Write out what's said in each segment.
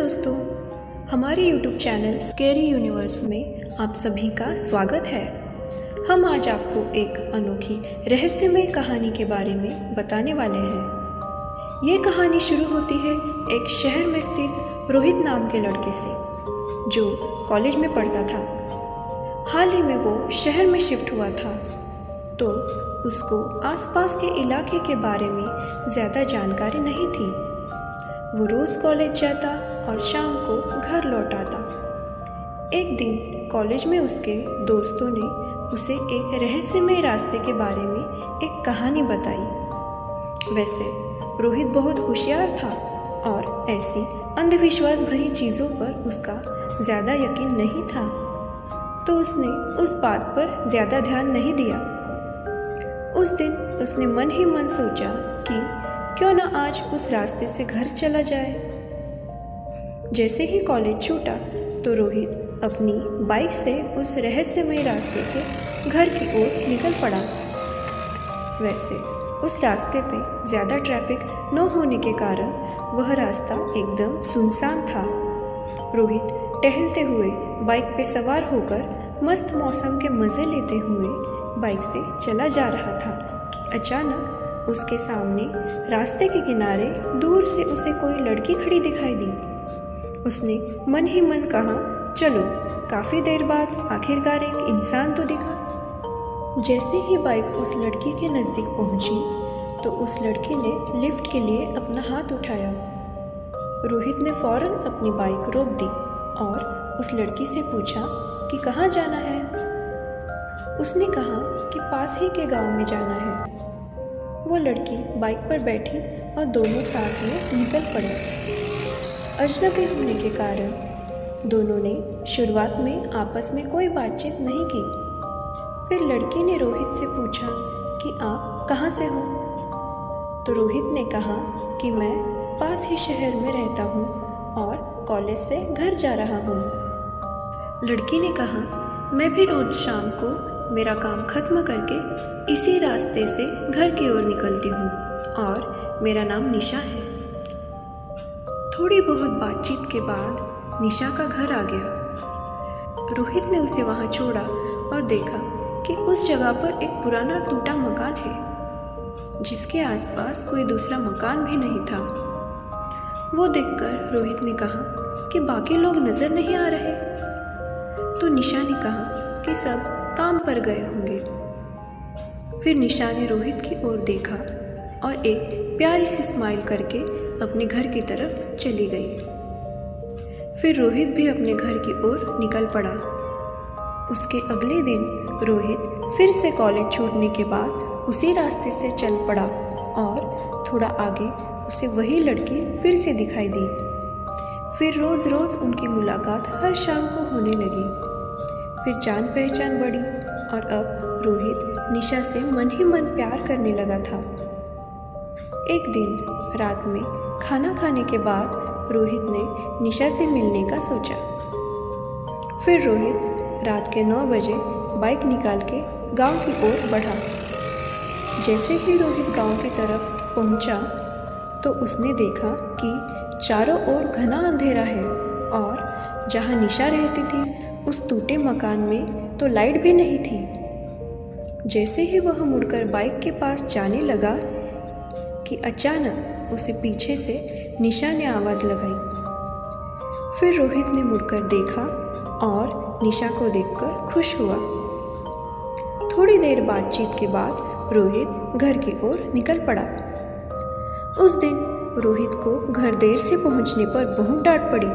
दोस्तों, हमारे YouTube channel scary universe में आप सभी का स्वागत है। हम आज आपको एक अनोखी रहस्यमय कहानी के बारे में बताने वाले हैं। ये कहानी शुरू होती है एक शहर में स्थित रोहित नाम के लड़के से, जो कॉलेज में पढ़ता था। हाल ही में वो शहर में शिफ्ट हुआ था, तो उसको आसपास के इलाके के बारे में ज़्यादा जानकारी नहीं थी। वो रोज़ कॉलेज जाता और शाम को घर लौट आता। एक दिन कॉलेज में उसके दोस्तों ने उसे एक रहस्यमय रास्ते के बारे में एक कहानी बताई। वैसे रोहित बहुत होशियार था और ऐसी अंधविश्वास भरी चीज़ों पर उसका ज़्यादा यकीन नहीं था, तो उसने उस बात पर ज़्यादा ध्यान नहीं दिया। उस दिन उसने मन ही मन सोचा कि क्यों न आज उस रास्ते से घर चला जाए। जैसे ही कॉलेज छूटा तो रोहित अपनी बाइक से उस रहस्यमय रास्ते से घर की ओर निकल पड़ा। वैसे उस रास्ते पे ज़्यादा ट्रैफिक न होने के कारण वह रास्ता एकदम सुनसान था। रोहित टहलते हुए बाइक पे सवार होकर मस्त मौसम के मज़े लेते हुए बाइक से चला जा रहा था कि अचानक उसके सामने रास्ते के किनारे दूर से उसे कोई लड़की खड़ी दिखाई दी। उसने मन ही मन कहा, चलो काफ़ी देर बाद आखिरकार एक इंसान तो दिखा। जैसे ही बाइक उस लड़की के नज़दीक पहुंची तो उस लड़की ने लिफ्ट के लिए अपना हाथ उठाया। रोहित ने फौरन अपनी बाइक रोक दी और उस लड़की से पूछा कि कहाँ जाना है। उसने कहा कि पास ही के गांव में जाना है। वो लड़की बाइक पर बैठी और दोनों साथ में निकल पड़े। अजनबी होने के कारण दोनों ने शुरुआत में आपस में कोई बातचीत नहीं की। फिर लड़की ने रोहित से पूछा कि आप कहाँ से हो, तो रोहित ने कहा कि मैं पास ही शहर में रहता हूँ और कॉलेज से घर जा रहा हूँ। लड़की ने कहा, मैं भी रोज़ शाम को मेरा काम खत्म करके इसी रास्ते से घर की ओर निकलती हूँ और मेरा नाम निशा है। थोड़ी बहुत बातचीत के बाद निशा का घर आ गया। रोहित ने उसे वहाँ छोड़ा और देखा कि उस जगह पर एक पुराना टूटा मकान है, जिसके आसपास कोई दूसरा मकान भी नहीं था। वो देखकर रोहित ने कहा कि बाकी लोग नज़र नहीं आ रहे। तो निशा ने कहा कि सब काम पर गए होंगे। फिर निशा ने रोहित की ओर देखा और एक प्यारी सी स्माइल करके अपने घर की तरफ चली गई। फिर रोहित भी अपने घर की ओर निकल पड़ा। उसके अगले दिन रोहित फिर से कॉलेज छोड़ने के बाद उसी रास्ते से चल पड़ा और थोड़ा आगे उसे वही लड़की फिर से दिखाई दी। फिर रोज़ रोज़ उनकी मुलाकात हर शाम को होने लगी। फिर जान पहचान बढ़ी और अब रोहित निशा से मन ही मन प्यार करने लगा था। एक दिन रात में खाना खाने के बाद रोहित ने निशा से मिलने का सोचा। फिर रोहित रात के 9 बजे बाइक निकाल के गांव की ओर बढ़ा। जैसे ही रोहित गांव की तरफ पहुंचा तो उसने देखा कि चारों ओर घना अंधेरा है और जहां निशा रहती थी उस टूटे मकान में तो लाइट भी नहीं थी। जैसे ही वह मुड़कर बाइक के पास जाने लगा कि अचानक उसे पीछे से निशा ने आवाज़ लगाई। फिर रोहित ने मुड़कर देखा और निशा को देखकर खुश हुआ। थोड़ी देर बातचीत के बाद रोहित घर की ओर निकल पड़ा। उस दिन रोहित को घर देर से पहुंचने पर बहुत डांट पड़ी।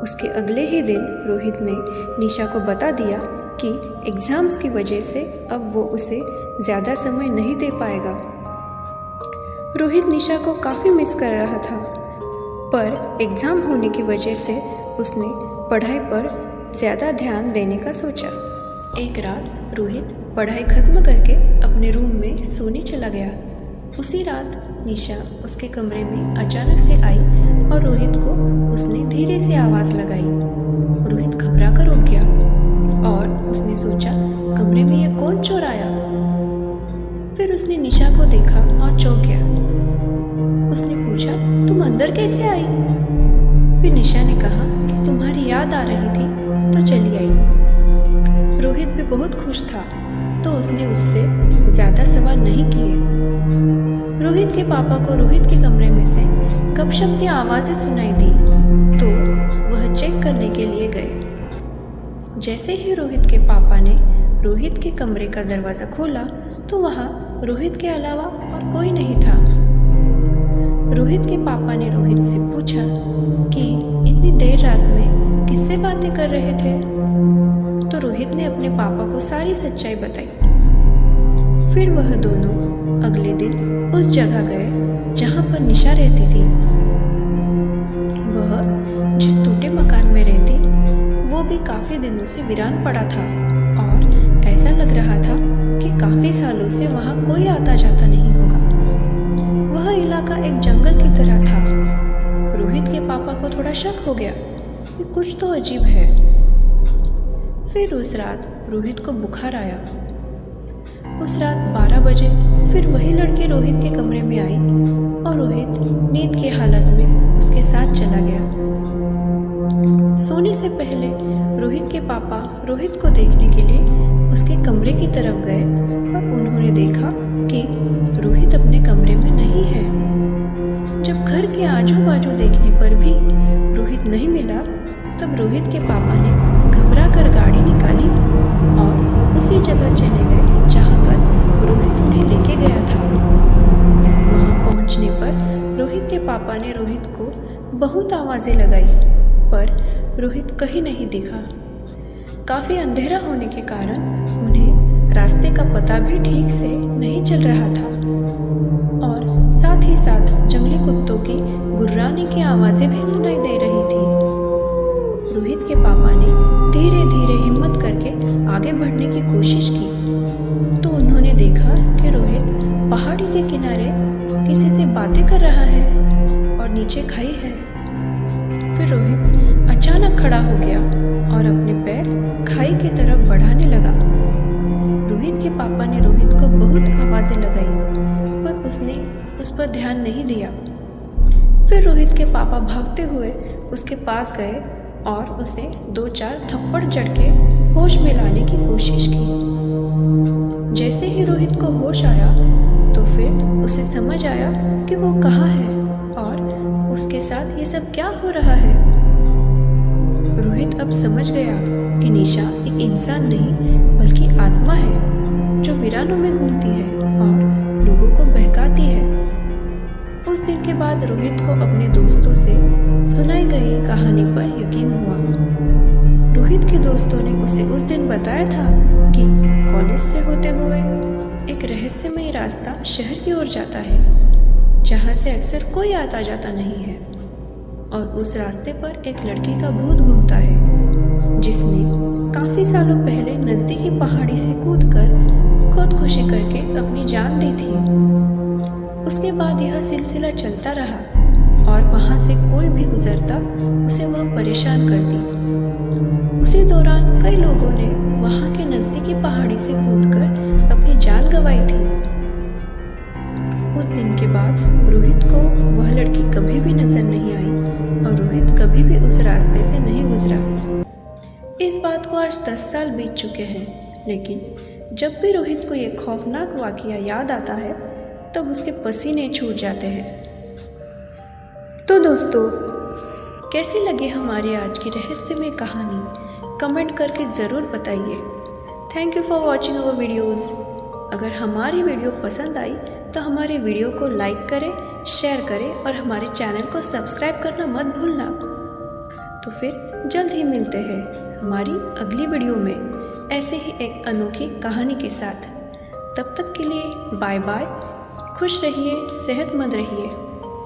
उसके अगले ही दिन रोहित ने निशा को बता दिया कि एग्ज़ाम्स की वजह से अब वो उसे ज़्यादा समय नहीं दे पाएगा। रोहित निशा को काफ़ी मिस कर रहा था, पर एग्ज़ाम होने की वजह से उसने पढ़ाई पर ज़्यादा ध्यान देने का सोचा। एक रात रोहित पढ़ाई खत्म करके अपने रूम में सोने चला गया। उसी रात निशा उसके कमरे में अचानक से आई और रोहित को उसने धीरे से आवाज़ लगाई। रोहित घबरा कर उठ गया और उसने सोचा, कमरे में यह कौन चोर आया। फिर उसने निशा को देखा और चौंक गया। उसने पूछा, तुम अंदर कैसे आई? फिर निशा ने कहा कि तुम्हारी याद आ रही थी तो चली आई। रोहित भी बहुत खुश था तो उसने उससे ज़्यादा सवाल नहीं किए। रोहित के पापा को रोहित के कमरे में से गपशप की आवाज़ें सुनाई दी तो वह चेक करने के लिए गए। जैसे ही रोहित के पापा ने रोहित के कमरे का दरवाज़ा खोला तो वहाँ रोहित के अलावा और कोई नहीं था। रोहित के पापा ने रोहित से पूछा कि इतनी देर रात में किससे बातें कर रहे थे, तो रोहित ने अपने पापा को सारी सच्चाई बताई। फिर वह दोनों अगले दिन उस जगह गए जहाँ पर निशा रहती थी। वह जिस टूटे मकान में रहती वो भी काफ़ी दिनों से वीरान पड़ा था और ऐसा लग रहा था कि काफ़ी सालों से वहाँ कोई आता जाता नहीं होगा। वह इलाका एक जंगल की तरह था। रोहित के पापा को थोड़ा शक हो गया कि कुछ तो अजीब है। फिर उस रात रोहित को बुखार आया। उस रात 12 बजे फिर वही लड़की रोहित के कमरे में आई और रोहित नींद की हालत में उसके साथ चला गया। सोने से पहले रोहित के पापा रोहित को देखने के लिए उसके कमरे की तरफ गए और उन्होंने देखा कि रोहित अपने कमरे में नहीं है। जब घर के आजू बाजू देखने पर भी रोहित नहीं मिला तब रोहित के पापा ने घबरा कर गाड़ी निकाली और उसी जगह चले गए जहाँ पर रोहित उन्हें लेके गया था। वहाँ पहुँचने पर रोहित के पापा ने रोहित को बहुत आवाज़ें लगाई पर रोहित कहीं नहीं दिखा। काफ़ी अंधेरा होने के कारण उन्हें रास्ते का पता भी ठीक से नहीं चल रहा था और साथ ही साथ जंगली कुत्तों की गुर्राने की आवाज़ें भी सुनाई दे रही थी। रोहित के पापा ने धीरे धीरे हिम्मत करके आगे बढ़ने की कोशिश की तो उन्होंने देखा कि रोहित पहाड़ी के किनारे किसी से बातें कर रहा है और नीचे खाई है। फिर रोहित अचानक खड़ा हो गया और अपने पैर खाई की तरफ बढ़ाने लगा। रोहित के पापा ने रोहित को बहुत आवाज़ें लगाई पर उसने उस पर ध्यान नहीं दिया। फिर रोहित के पापा भागते हुए उसके पास गए और उसे 2-4 थप्पड़ जड़ के होश में लाने की कोशिश की। जैसे ही रोहित को होश आया तो फिर उसे समझ आया कि वो कहाँ है और उसके साथ ये सब क्या हो रहा है। रोहित अब समझ गया कि निशा एक इंसान नहीं बल्कि आत्मा है जो वीरानों में घूमती है और लोगों को बहकाती है। उस दिन के बाद रोहित को अपने दोस्तों से सुनाई गई कहानी पर यकीन हुआ। रोहित के दोस्तों ने उसे उस दिन बताया था कि कॉलेज से होते हुए एक रहस्यमय रास्ता शहर की ओर जाता है जहाँ से अक्सर कोई आता जाता नहीं है और उस रास्ते पर एक लड़की का भूत घूमता है जिसने काफ़ी सालों पहले नज़दीकी पहाड़ी से कूदकर खुदकुशी करके अपनी जान दी थी। उसके बाद यह सिलसिला चलता रहा और वहाँ से कोई भी गुजरता उसे वह परेशान करती। उसी दौरान कई लोगों ने वहाँ के नज़दीकी पहाड़ी से कूदकर अपनी जान गंवाई थी। उस दिन के बाद रोहित को वह लड़की कभी भी नजर नहीं आई और रोहित कभी भी उस रास्ते से नहीं गुजरा। इस बात को आज 10 साल बीत चुके हैं, लेकिन जब भी रोहित को ये खौफनाक वाकया याद आता है तब उसके पसीने छूट जाते हैं। तो दोस्तों, कैसी लगी हमारी आज की रहस्यमय कहानी? कमेंट करके ज़रूर बताइए। Thank you for watching our videos. अगर हमारी वीडियो पसंद आई तो हमारे वीडियो को लाइक करें, शेयर करें और हमारे चैनल को सब्सक्राइब करना मत भूलना। तो फिर जल्द ही मिलते हैं हमारी अगली वीडियो में ऐसे ही एक अनोखी कहानी के साथ। तब तक के लिए बाय बाय। खुश रहिए, सेहतमंद रहिए।